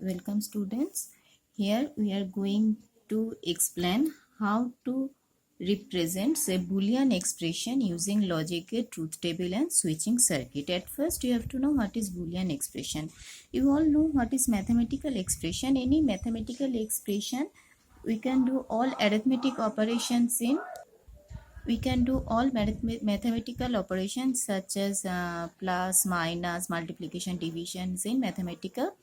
welcome students. Here we are going to explain how to represent a Boolean expression using logic gate, truth table and switching circuit. At first you have to know what is Boolean expression. You all know what is mathematical expression. Any mathematical expression, we can do all arithmetic operations in. We can do all mathematical operations such as plus, minus, multiplication, divisions in mathematical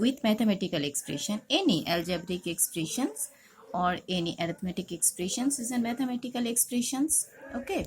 with mathematical expression. Any algebraic expressions or any arithmetic expressions is a mathematical expressions. Okay.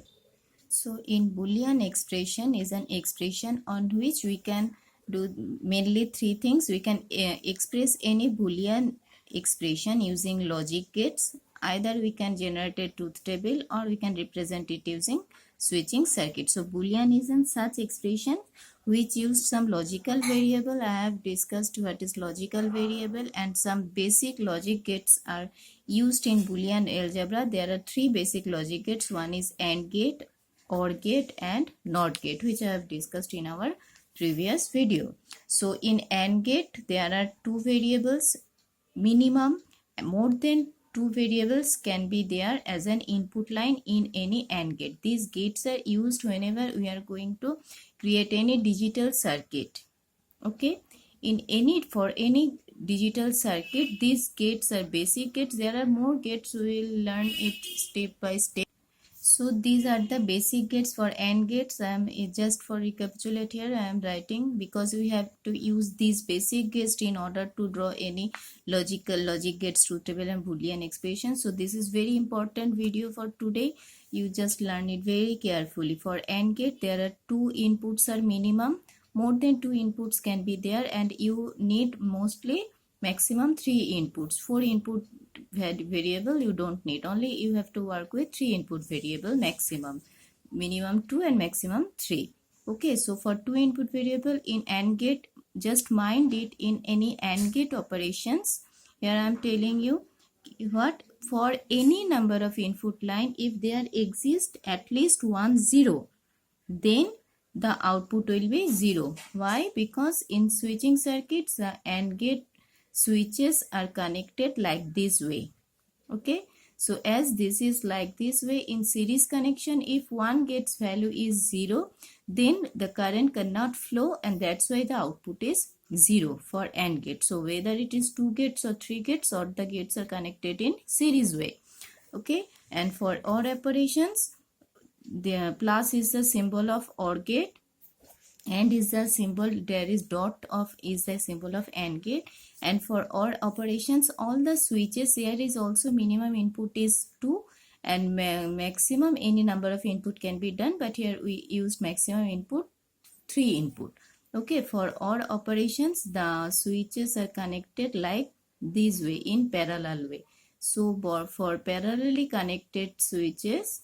So in Boolean expression is an expression on which we can do mainly three things. We can express any Boolean expression using logic gates. Either we can generate a truth table or we can represent it using switching circuit. So Boolean is in such expression which use some logical variable. I have discussed what is logical variable and some basic logic gates are used in Boolean algebra. There are three basic logic gates. One is AND gate, OR gate and NOT gate, which I have discussed in our previous video. So in AND gate there are two variables. Minimum more than two variables can be there as an input line in any AND gate. These gates are used whenever we are going to create any digital circuit. Okay, for any digital circuit, these gates are basic gates. There are more gates, we will learn it step by step. So these are the basic gates. For AND gates, just for recapitulate here, I am writing because we have to use these basic gates in order to draw any logic gates, truth table and Boolean expression. So this is very important video for today. You just learn it very carefully. For AND gate, there are two inputs are minimum. More than two inputs can be there, and you need mostly maximum three inputs. 4 input variable you don't need, only you have to work with 3 input variable maximum, minimum 2 and maximum 3. Okay, so for 2 input variable in AND gate, just mind it in any AND gate operations. Here I am telling you what, for any number of input line, if there exists at least one 0, then the output will be 0. Why? Because in switching circuits the AND gate switches are connected like this way. Okay, so as this is like this way, in series connection, if one gate's value is 0, then the current cannot flow, and that's why the output is 0 for AND gate. So whether it is 2 gates or 3 gates, or the gates are connected in series way. Okay, and for OR operations, the plus is the symbol of OR gate, and is the symbol, there is dot of is the symbol of AND gate. And for OR operations, all the switches, here is also minimum input is 2 and maximum any number of input can be done, but here we used maximum input 3 input. Okay, for OR operations the switches are connected like this way, in parallel way. So for parallelly connected switches,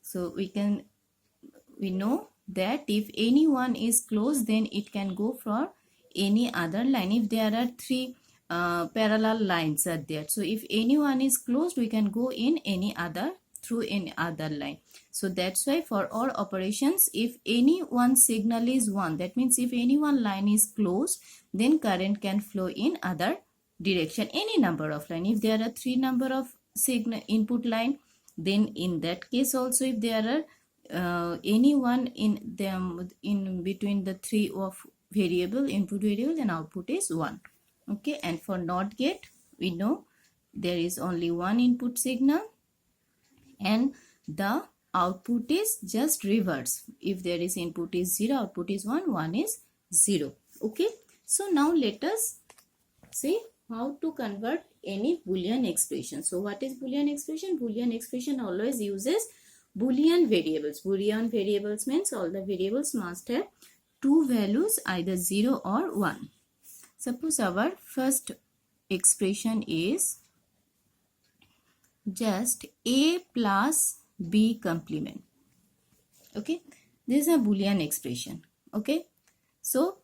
so we know that if any one is closed, then it can go for any other line. If there are 3 parallel lines are there, so if any one is closed, we can go in any other, through any other line. So that's why for all operations, if any one signal is 1, that means if any one line is closed, then current can flow in other direction, any number of line. If there are 3 number of signal input line, then in that case also, if there are any one in them in between the 3 of variable, input variable, then output is 1. Okay, and for NOT gate, we know there is only one input signal and the output is just reverse. If there is input is 0, output is 1, 1 is 0. Okay, so now let us see how to convert any Boolean expression. So what is Boolean expression? Boolean expression always uses Boolean variables. Boolean variables means all the variables must have two values, either 0 or 1. Suppose our first expression is just A plus B complement. Okay, this is a Boolean expression. Okay, so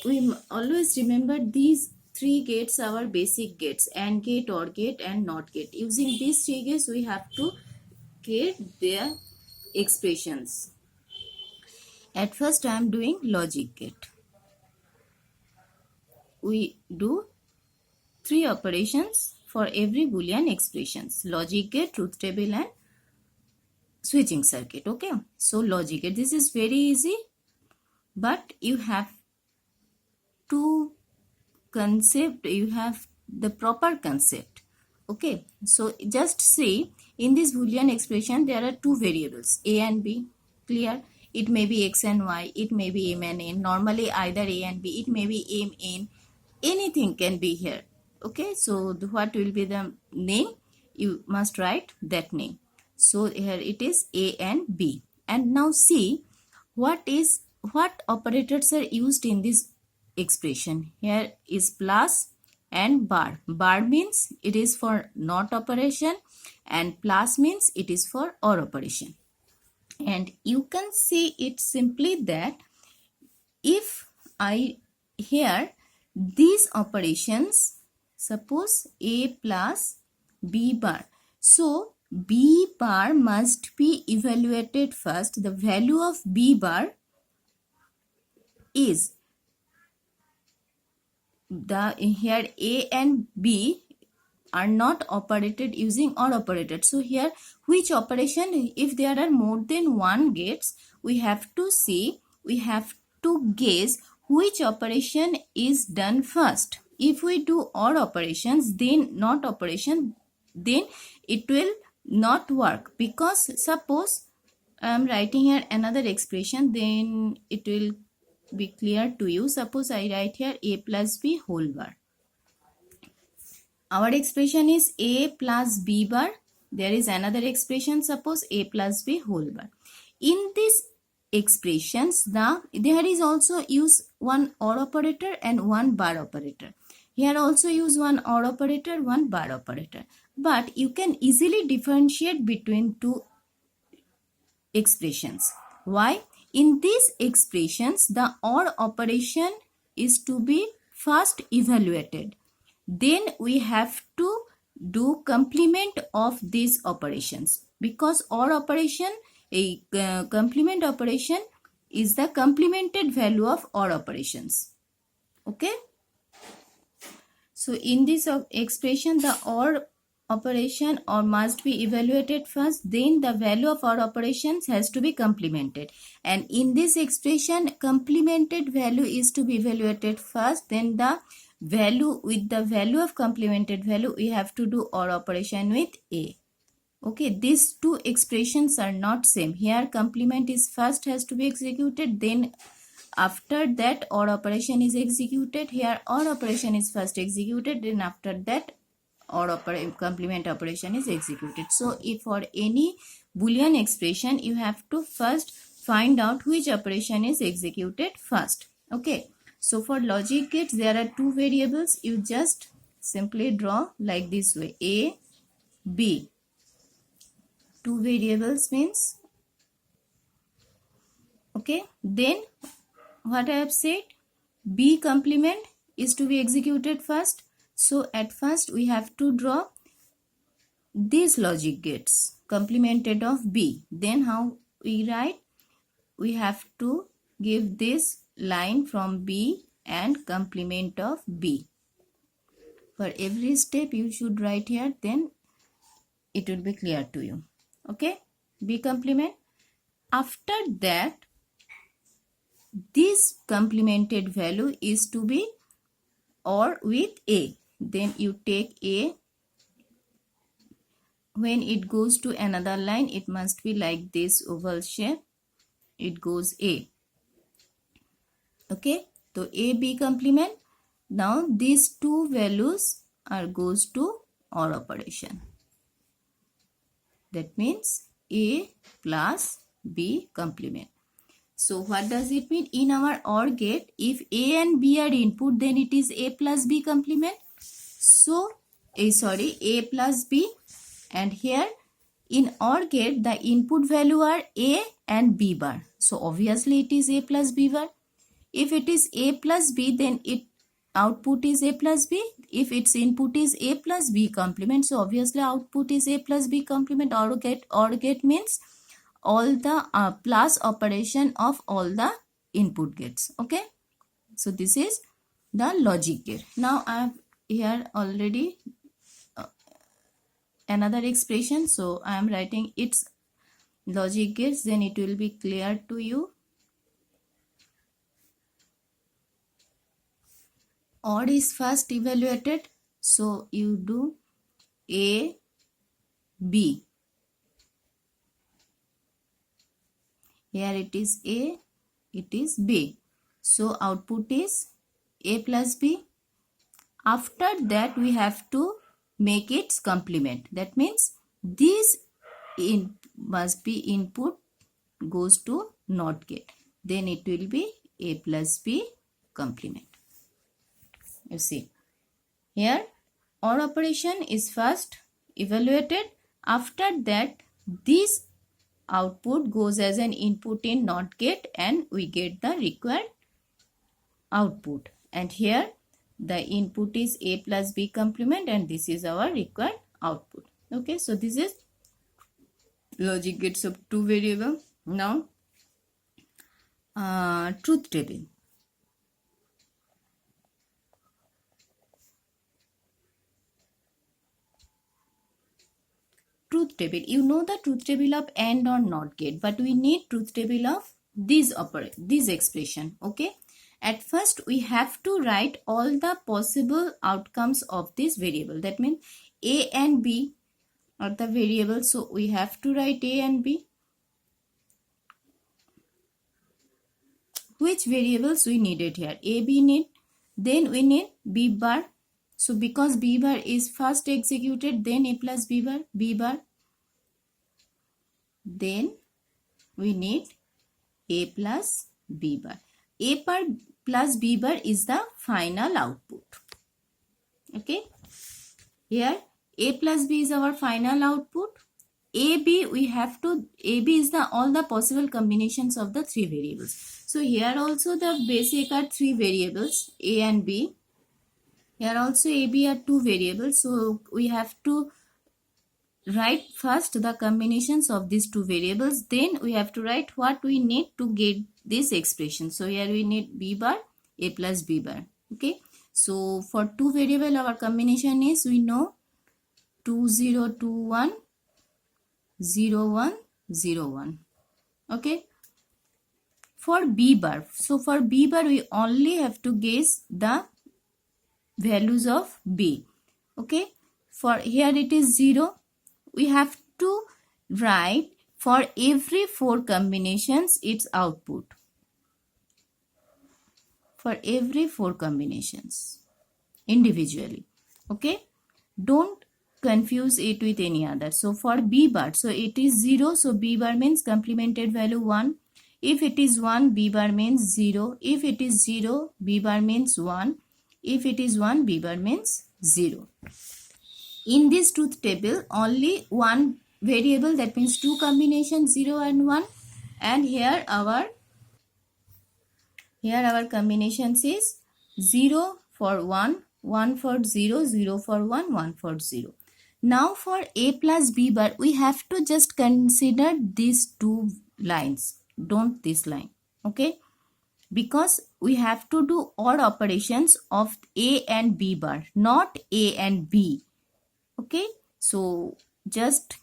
we always remember these 3 gates are our basic gates: AND gate, OR gate and NOT gate. Using these 3 gates, we have to create their expressions. At first I am doing logic gate. we do 3 operations for every Boolean expressions: logic gate, truth table, and switching circuit. Okay, so logic gate, this is very easy, but you have to you have the proper concept. Okay, so just see, in this Boolean expression there are 2 variables, a and b. Clear? It may be x and y, it may be m and n, normally either a and b, it may be m, n, anything can be here. Okay, so what will be the name? You must write that name. So here it is a and b. And now see what operators are used in this expression. Here is plus and bar. Bar means it is for not operation, and plus means it is for or operation. And you can see it simply that if I here these operations, suppose a plus b bar, so b bar must be evaluated first. The value of b bar is here a and b are not operated using OR operator. So here which operation, if there are more than one gates, we have to see, we have to guess which operation is done first. If we do OR operations, then not operation, then it will not work, because suppose I am writing here another expression, then it will be clear to you. Suppose I write here a plus b whole bar. Our expression is a plus b bar. There is another expression, suppose a plus b whole bar. In these expressions, there is also use one OR operator and one bar operator. Here also use one OR operator, one bar operator. But you can easily differentiate between two expressions. Why? In these expressions, the OR operation is to be first evaluated. Then we have to do complement of these operations, because OR operation, a complement operation is the complemented value of OR operations. Okay. So in this expression, the OR operation or must be evaluated first, then the value of OR operations has to be complemented. And in this expression, complemented value is to be evaluated first, then the value with the value of complemented value, we have to do OR operation with a. Okay, these two expressions are not same. Here complement is first has to be executed, then after that OR operation is executed. Here OR operation is first executed, then after that complement operation is executed. So if for any Boolean expression, you have to first find out which operation is executed first. Okay. So for logic gates, there are 2 variables. You just simply draw like this way, a, b. 2 variables means, okay. Then what I have said, b complement is to be executed first. So at first we have to draw these logic gates complemented of b. Then how we write? We have to give this line from b and complement of b. For every step you should write here, then it will be clear to you. Okay, b complement. After that, this complemented value is to be OR with a. Then you take a. When it goes to another line, it must be like this oval shape. It goes a. Okay, so a, b complement. Now these 2 values are goes to OR operation. That means a plus b complement. So what does it mean? In our OR gate, if a and b are input, then it is a plus b complement. So a plus b, and here in OR gate the input value are a and b bar. So obviously it is a plus b bar. If it is a plus b, then it output is a plus b. If its input is a plus b complement, so obviously output is a plus b complement. OR gate means all the plus operation of all the input gates. Okay, so this is the logic gate. Now I have here already another expression, so I am writing its logic gates, then it will be clear to you. Odd is first evaluated, so you do A, B. Here it is A, it is B. So output is A plus B. After that we have to make its complement. That means this must be input goes to NOT gate. Then it will be A plus B complement. You see, here OR operation is first evaluated. After that, this output goes as an input in NOT gate and we get the required output. And here the input is A plus B complement and this is our required output. Okay, so this is logic gates of two variable. Now truth table. Truth table. You know the truth table of AND or NOT gate, but we need truth table of this expression. Okay. At first, we have to write all the possible outcomes of this variable. That means A and B are the variables. So we have to write A and B. Which variables we needed here? A, B need. Then we need B bar. So because B bar is first executed, then A plus B bar, B bar. Then we need A plus B bar. A bar plus B bar is the final output. Okay. Here A plus B is our final output. AB we have to, AB is the all the possible combinations of the three variables. So here also the basic are three variables, A and B. Here also AB are two variables. So we have to write first the combinations of these two variables. Then we have to write what we need to get this expression. So here we need B bar, A plus B bar. Okay. So for two variable our combination is, we know 2021 0101. Okay. For B bar, so for B bar we only have to guess the values of B. Okay. For here it is 0. We have to write for every four combinations its output. For every four combinations individually. Okay. Don't confuse it with any other. So for B bar, so it is 0. So B bar means complemented value 1. If it is 1, B bar means 0. If it is 0, B bar means 1. If it is 1, B bar means 0. In this truth table, only one variable, that means two combinations 0 and 1. And here our combinations is 0 for 1, 1 for 0, 0 for 1, 1 for 0. Now for A plus B bar, we have to just consider these two lines. Don't this line. Okay. Because we have to do OR operations of A and B bar, not A and B. Okay. So just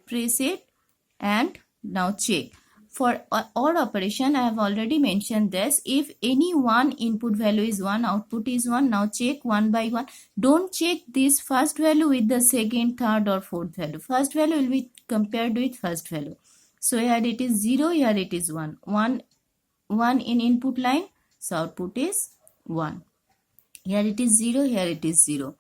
press it and now check. For OR operation, I have already mentioned this. If any one input value is 1, output is 1. Now check one by one. Don't check this first value with the second, third or fourth value. First value will be compared with first value. So here it is 0, here it is 1. 1 in input line, so output is 1. Here it is 0, here it is 0.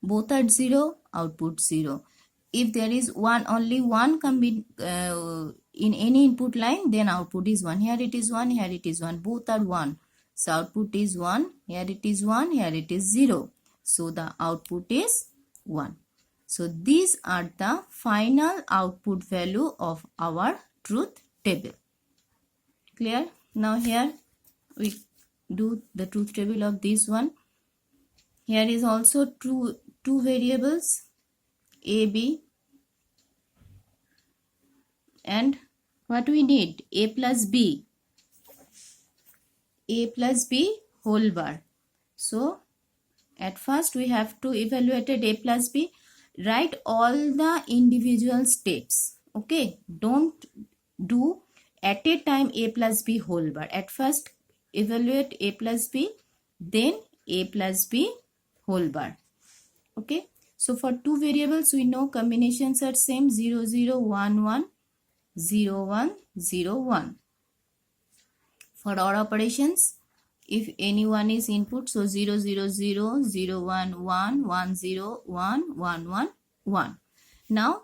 Both are 0, output 0. If there is only one in any input line, then output is 1. Here it is 1, here it is 1. Both are 1. So output is 1. Here it is 1, here it is 0. So the output is 1. So these are the final output value of our truth table. Clear? Now here we do the truth table of this one. Here is also two variables, A, B, and what we need? A plus B. A plus B whole bar. So at first we have to evaluate a plus b. Write all the individual steps. Okay, don't do at a time a plus b whole bar. At first evaluate a plus b, then a plus b whole bar. Okay, so for two variables we know combinations are same, 0 0 1 1 0 1 0 1. For OR operations, if any one is input, so 0 0 0 0 1 1 1 0 1 1 1 1. Now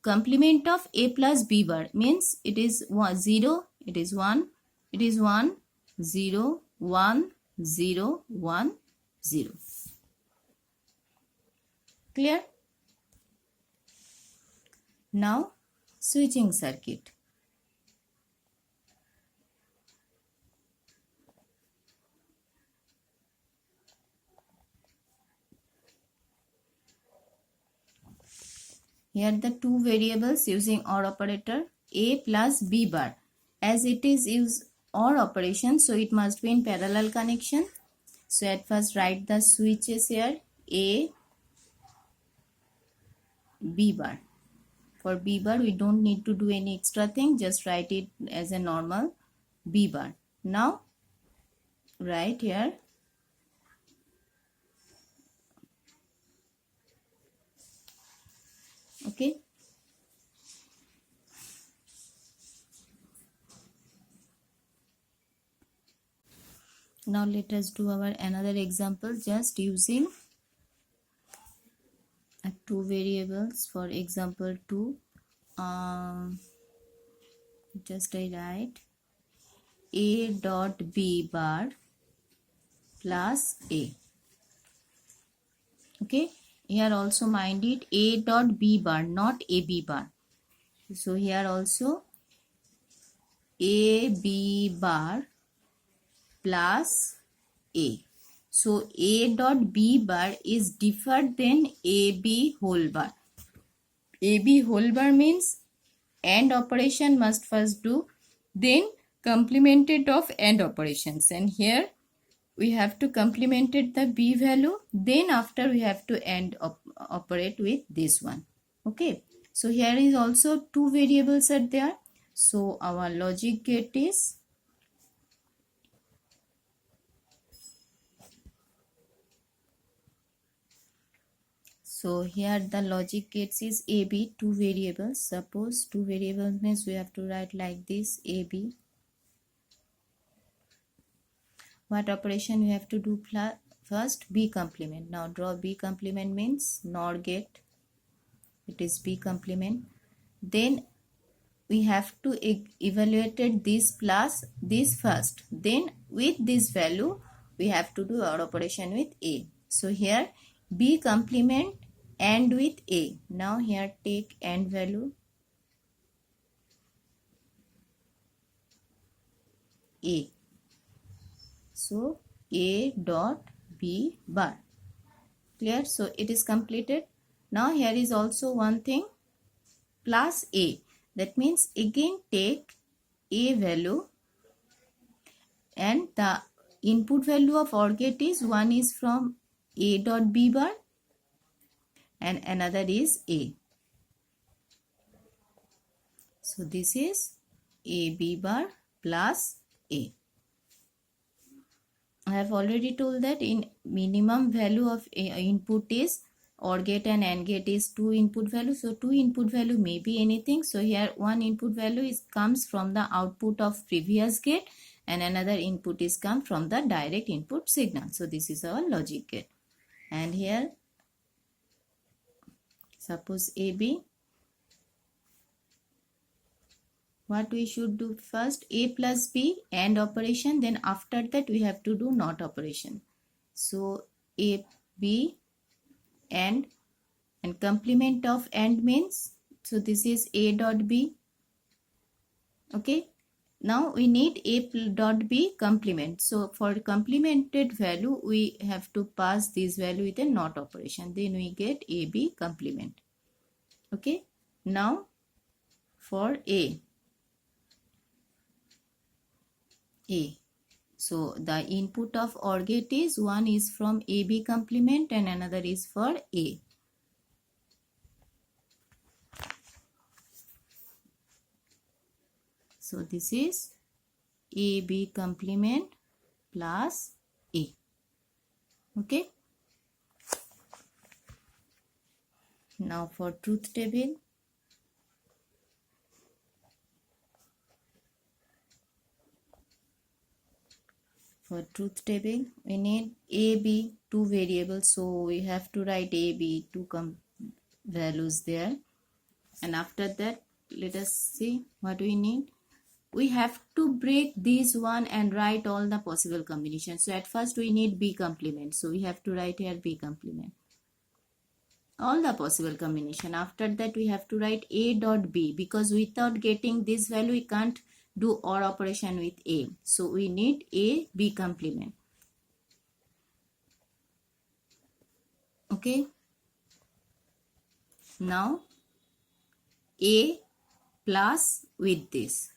complement of a plus b bar means it is 0, it is 1, it is 1 0 1 0 1 0. Clear? Now switching circuit. Here the two variables using OR operator, a plus b bar. As it is use OR operation, so it must be in parallel connection. So at first write the switches here, a, b bar. For b bar we don't need to do any extra thing, just write it as a normal b bar. Now write here okay. Now let us do our another example just using two variables. For example 2, just I write a dot b bar plus a. Okay, here also mind it, a dot b bar, not a b bar. So here also a b bar plus a. So a dot b bar is different than a b whole bar. A b whole bar means AND operation must first do, then complemented of AND operations, and here we have to complemented the b value, then after we have to AND operate with this one. Okay, so here is also two variables are there, so our logic gate is so here the logic gates is AB, two variables. Suppose two variables means we have to write like this, AB. What operation we have to do first? B complement. Now draw B complement means NOR gate. It is B complement. Then we have to evaluate this plus this first. Then with this value we have to do our operation with A. So here B complement AND with A. Now here take AND value A. So A dot B bar. Clear? So it is completed. Now here is also one thing, plus A. That means again take A value, and the input value of OR gate is one is from A dot B bar and another is A. So this is AB bar plus A. I have already told that in minimum value of input is OR gate and AND gate is two input value. So two input value may be anything. So here one input value comes from the output of previous gate and another input is come from the direct input signal. So this is our logic gate. And here suppose AB, what we should do first? A plus B AND operation, then after that we have to do NOT operation. So A, B and complement of AND means, so this is A dot B. Okay, now we need A dot B complement. So for complemented value we have to pass this value with a NOT operation, then we get AB complement. Okay, now for A, So the input of OR gate is one is from AB complement and another is for A. So this is AB complement plus A. Okay. Now for truth table. For truth table, we need A, B, two variables. So we have to write A, B, two values there. And after that, let us see what we need. We have to break this one and write all the possible combinations. So at first we need B complement. So we have to write here B complement. All the possible combination. After that we have to write A dot B, because without getting this value we can't do OR operation with A. So we need A B complement. Okay. Now A plus with this.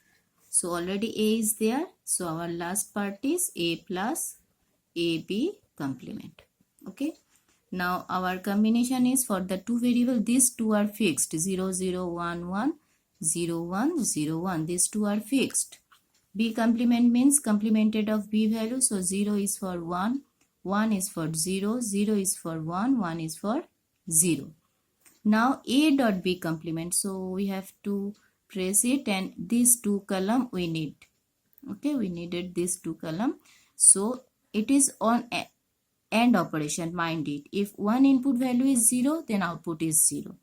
So already A is there. So our last part is A plus AB complement. Okay. Now our combination is for the two variable. These two are fixed. 0, 0, 1, 1, 0, 1, 0, 1. These two are fixed. B complement means complemented of B value. So 0 is for 1, 1 is for 0, 0 is for 1, 1 is for 0. Now A dot B complement. So we have to press it, and these two column we need. Okay, we needed these two column. So it is on AND operation, mind it. If one input value is 0, then output is 0.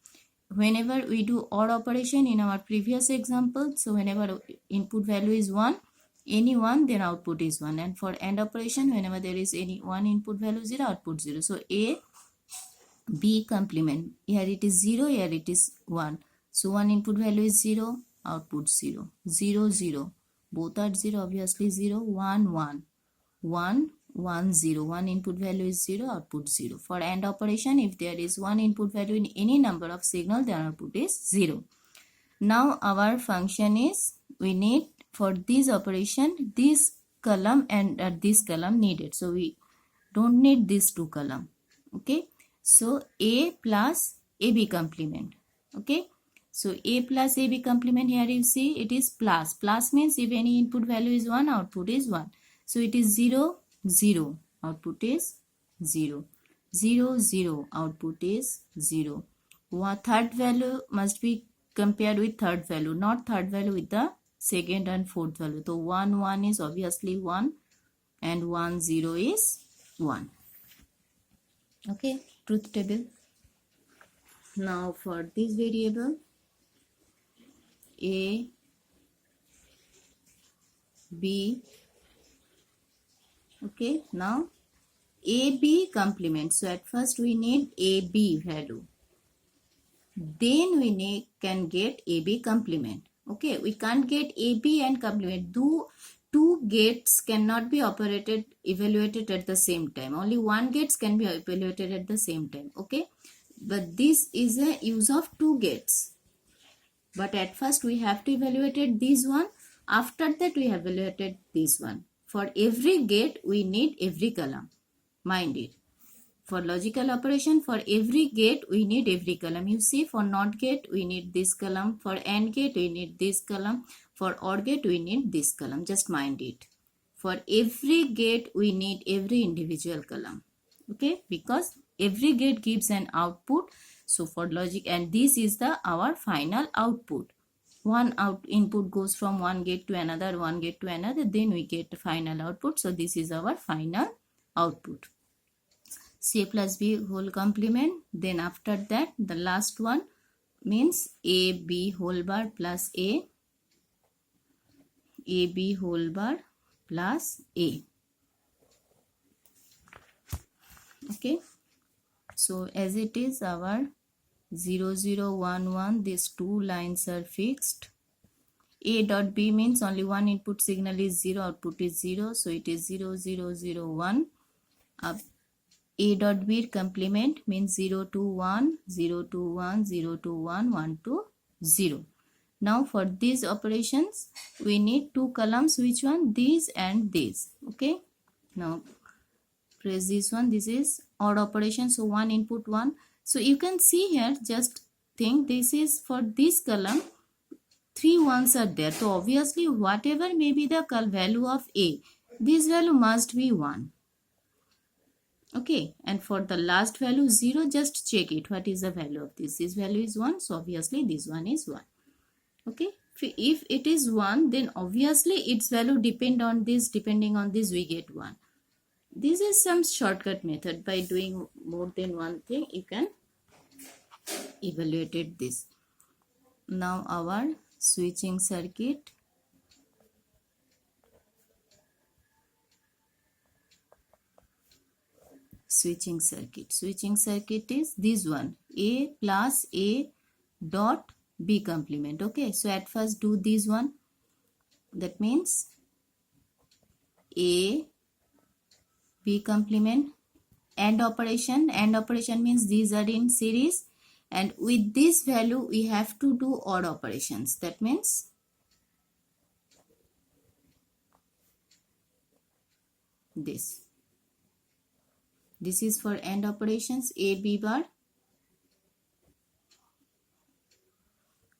Whenever we do OR operation in our previous example, so whenever input value is 1, any 1, then output is 1. And for AND operation, whenever there is any one input value 0, output 0. So A B complement, here it is 0, here it is 1. So one input value is 0, output 0. 0, 0. Both are 0, obviously 0, 1, 1. 1, 1, 0. One input value is 0, output 0. For AND operation, if there is one input value in any number of signal, then output is 0. Now our function is, we need for this operation, this column and this column needed. So we don't need this two column. Okay. So A plus AB complement. Okay. So A plus AB complement, here you see it is plus. Plus means if any input value is 1, output is 1. So it is 0, 0. Output is 0. 0, 0. Output is 0. Third value must be compared with third value, not third value with the second and fourth value. So 1, 1 is obviously 1 and 1, 0 is 1. Okay, truth table. Now for this variable A, B. Okay, now AB complement. So at first we need AB value. Then we can get AB complement. Okay, we can't get AB and complement. Two gates cannot be evaluated at the same time. Only one gates can be evaluated at the same time. Okay, but this is a use of two gates. But at first we have to evaluate this one. After that we have evaluated this one. For every gate we need every column. Mind it. For logical operation, for every gate we need every column. You see, for NOT gate we need this column. For AND gate we need this column. For OR gate we need this column. Just mind it. For every gate we need every individual column. Okay, because every gate gives an output. So for logic, and this is our final output. One input goes from one gate to another, one gate to another, then we get the final output. So this is our final output. C plus B whole complement. Then after that, the last one means AB whole bar plus AB whole bar plus A. Okay. So as it is, our 0, 0, 1, 1, these two lines are fixed. A dot B means only one input signal is 0, output is 0. So it is 0, 0, 0, 1. A dot B complement means 0 to 1, 0 to 1, 0 to 1, 1 to 0. Now for these operations, we need two columns. Which one? These and these. Okay. Now press this one. This is odd operation. So 1 input 1. So you can see here, just think this is for this column. 3 ones are there. So obviously whatever may be the value of A, this value must be 1. Okay, and for the last value 0, just check it. What is the value of this? This value is 1, so obviously this one is 1. Okay, if it is 1, then obviously its value depending on this, we get 1. This is some shortcut method. By doing more than one thing, you can evaluate this. Now our switching circuit. Switching circuit is this one, A plus A dot B complement. Okay, so at first do this one. That means A B complement. AND operation means these are in series, and with this value we have to do odd operations. That means this is for AND operations, A B bar,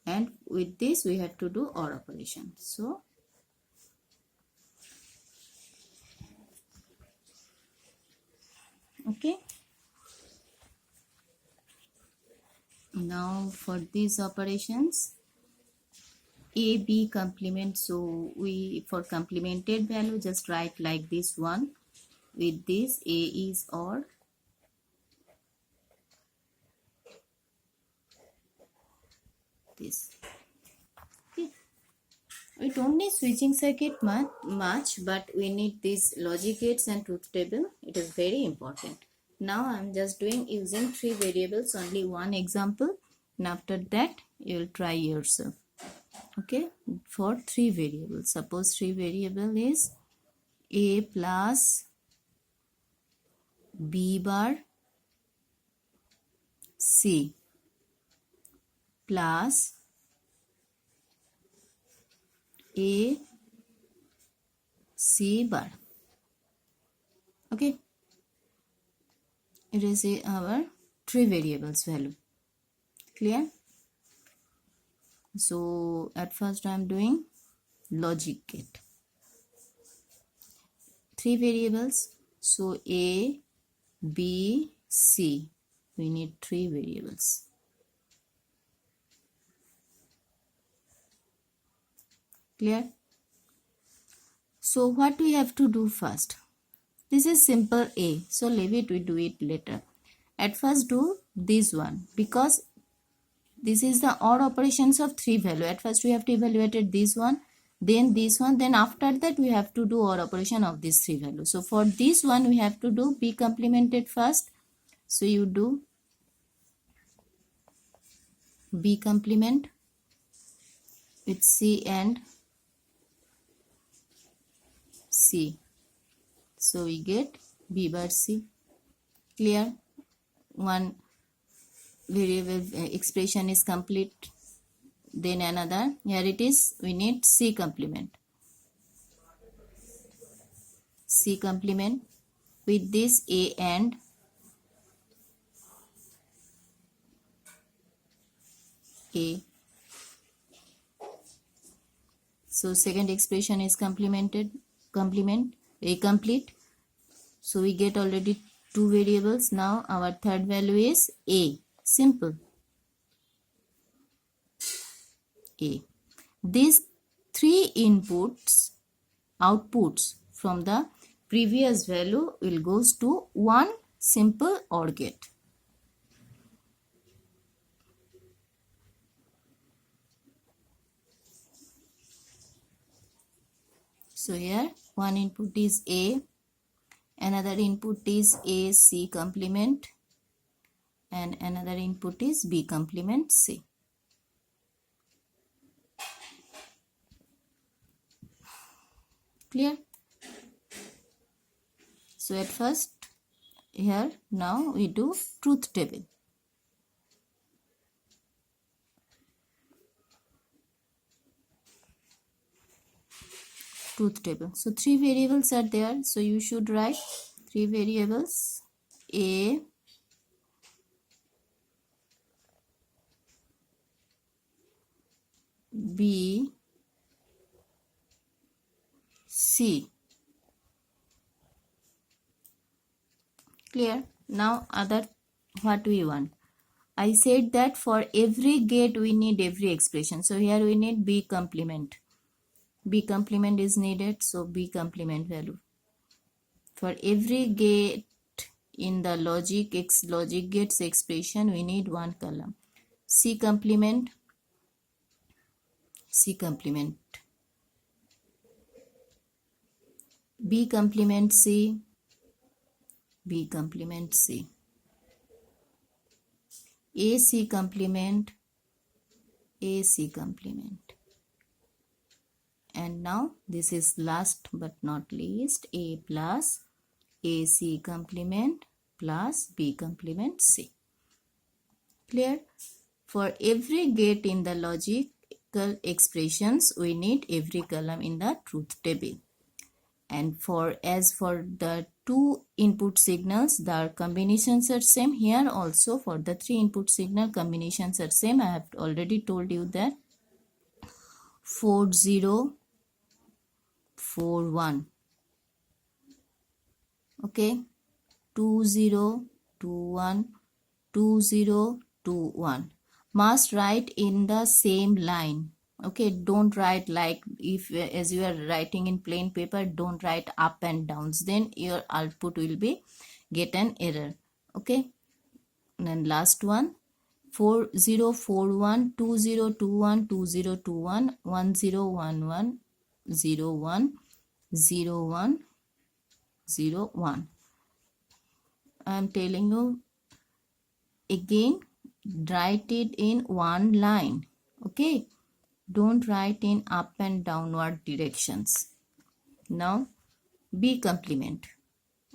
and with this we have to do odd operations. So okay, now for these operations, A B complement. So we, for complemented value, just write like this one. With this, A is odd, this. Okay, we don't need switching circuit much, but we need these logic gates and truth table. It is very important. Now I'm just doing using 3 variables, only one example, and after that you will try yourself. Okay, for 3 variables, suppose 3 variable is A plus B bar C plus A C bar. Okay, it is our 3 variables value. Clear? So at first I am doing logic gate. 3 variables. So A, B, C. We need 3 variables. Clear? So what we have to do first? This is simple A. So leave it, we do it later. At first do this one, because this is the odd operations of 3 value. At first we have to evaluate this one, then this one, then after that we have to do odd operation of these 3 values. So for this one we have to do B complemented first. So you do B complement with C and C. So we get B bar C. Clear? One variable expression is complete. Then another, here it is, we need C complement. C complement with this A and A. So second expression is complete. So we get already 2 variables. Now our third value is A. Simple. A. These 3 outputs from the previous value will goes to one simple OR gate. So here one input is A, another input is A C complement, and another input is B complement C. Clear? So at first here, now we do truth table. truth table. So 3 variables are there. So you should write 3 variables: A, B, C. Clear? Now other, what we want. I said that for every gate we need every expression. So here we need B complement. B complement is needed. So B complement value. For every gate in the logic gates expression we need one column. C complement. C complement. B complement C. B complement C. AC complement. AC complement. And now this is last but not least, A plus AC complement plus B complement C. Clear? For every gate in the logical expressions we need every column in the truth table. And as for the 2 input signals, the combinations are same. Here also for the 3 input signal combinations are same. I have already told you that 4041. Okay, 2021, 2021 must write in the same line. Okay, don't write like if as you are writing in plain paper, don't write up and downs, then your output will be get an error. Okay, and then last one, 4041, 2021, 2021, 1011, 01, 01, 01. I am telling you again, write it in one line. Okay, don't write in up and downward directions. Now B complement.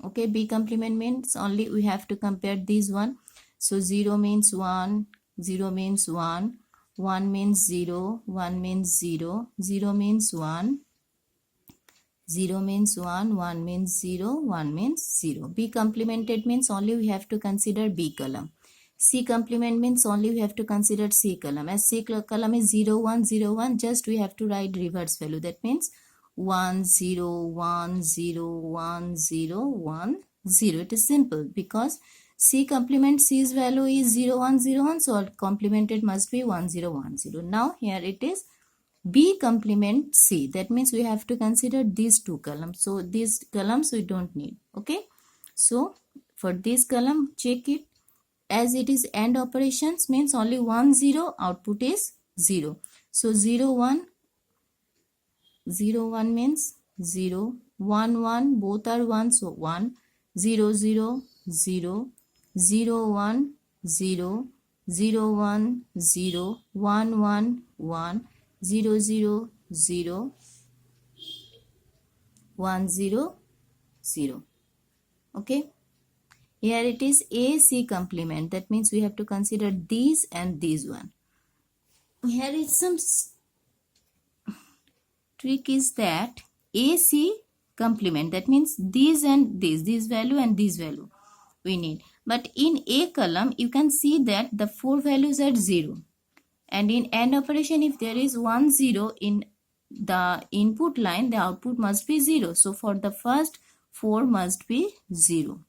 Okay, B complement means only we have to compare these one. So 0 means 1, 0 means 1, 1 means 0, 1 means 0, 0 means 1, 0 means 1, 1 means 0, 1 means 0. B complemented means only we have to consider B column. C complement means only we have to consider C column. As C column is 0, 1, 0, 1, just we have to write reverse value. That means 1, 0, 1, 0, 1, 0, 1, 0. It is simple because C complement C's value is 0, 1, 0, 1. So complemented must be 1, 0, 1, 0. Now here it is B complement C. That means we have to consider these 2 columns. So these columns we don't need. Okay. So for this column, check it. As it is AND operations means only 1, 0, output is 0. So 0, 1, 0, 1 means 0, 1, 1, both are 1, so 1, 0, 0, 0, 0, 1, 0, 0, 1, 0, 1, 1, 1, 0, 0, 0, 1, 0, 0. Okay. Here it is AC complement. That means we have to consider these and these one. Here is some trick is that AC complement. That means these and this value and this value we need. But in A column, you can see that the 4 values are 0. And in AND operation, if there is 1, 0 in the input line, the output must be 0. So for the first 4 must be 0.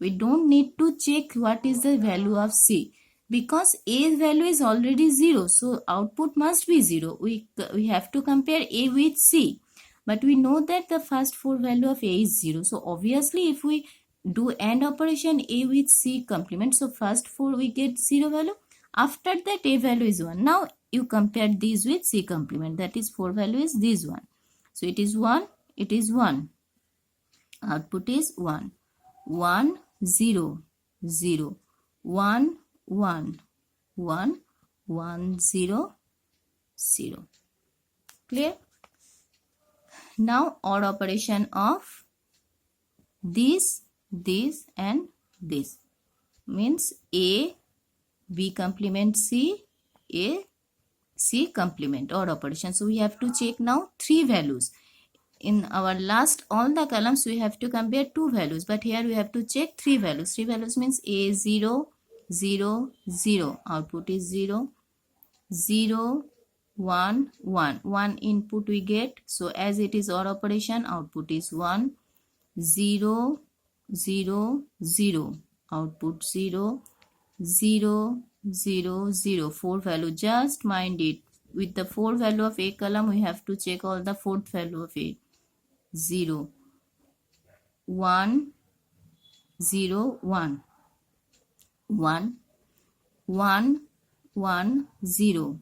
We don't need to check what is the value of C because A value is already 0. So output must be 0. We have to compare A with C. But we know that the first 4 value of A is 0. So obviously if we do AND operation A with C complement, so first 4 we get 0 value. After that A value is 1. Now you compare these with C complement. That is 4 value is this one. So it is 1. It is 1. Output is 1. 1, 0, 0, 1, 1, 1, 1, 0, 0. Clear? Now OR operation of this and this means A, B complement C, A, C complement OR operation. So we have to check now 3 values. in our last all the columns we have to compare two values, but here we have to check three values. Three values means A 0 0 0, output is 0 0 1 1, one input we get, so as it is OR operation, output is 1 0 0 0, output 0 0 0 0, four value. Just mind it, with the four value of A column we have to check all the fourth value of A. 0 1 0 1 1 1 1 0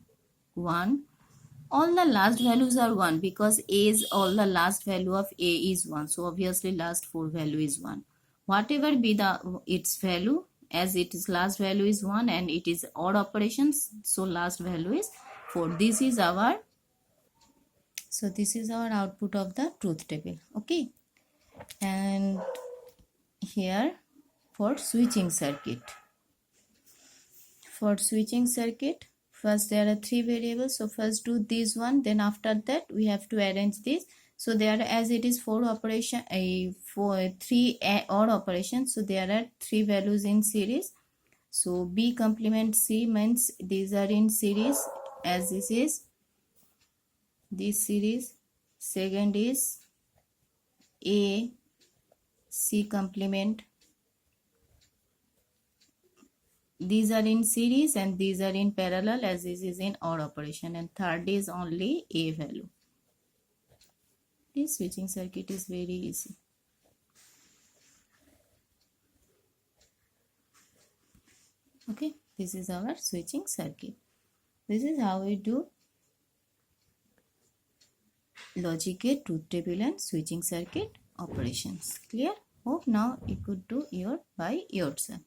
1, all the last values are 1 because A is all the last value of A is 1, so obviously last four value is 1. Whatever be the its value, as it is last value is 1 and it is odd operations, so last value is 4. This is our output of the truth table. Okay, and here for switching circuit. For switching circuit, first there are three variables, so first do this one, then after that we have to arrange this. So there are, as it is three odd operations, so there are three values in series. So B complement C means these are in series, as this is this series. Second is A C complement, these are in series and these are in parallel, as this is in odd operation. And third is only A value. This switching circuit is very easy. Okay, this is our switching circuit. This is how we do logic gate, truth table and switching circuit operations. Clear? Hope now you could do by yourself.